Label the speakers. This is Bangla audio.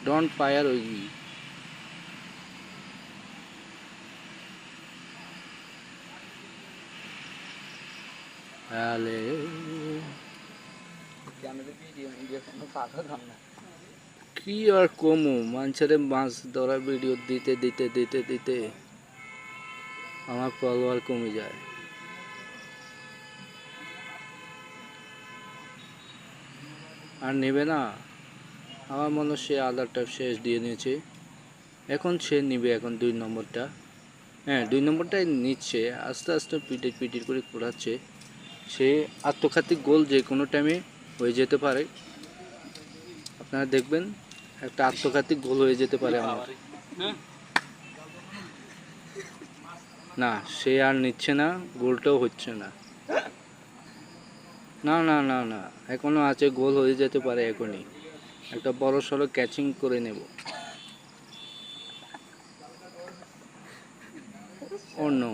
Speaker 1: Don't fire Ogi. Ale. কি আর কমু মানুষের মাছ ধরা ভিডিও দিতে দিতে দিতে দিতে আমার ফলোয়ার কমে যায়। আর নেবে না, আমার মনে হয় সে আদারটা শেষ দিয়ে নিয়েছে, এখন সে নিবে এখন 2 নম্বরটা। হ্যাঁ 2 নম্বরটাই নিচ্ছে, আস্তে আস্তে পিটির পিটির করে ঘোরাচ্ছে। সে আত্মঘাতী গোল যে কোনো টাইমে হয়ে যেতে পারে, আপনারা দেখবেন একটা আত্মঘাতী গোল হয়ে যেতে পারে আমার। না সে আর নিচ্ছে না, গোলটাও হচ্ছে না। না না না না এখনো আছে, গোল হয়ে যেতে পারে এখনই, একটা বড় সড়ো ক্যাচিং করে নেব। ও নো।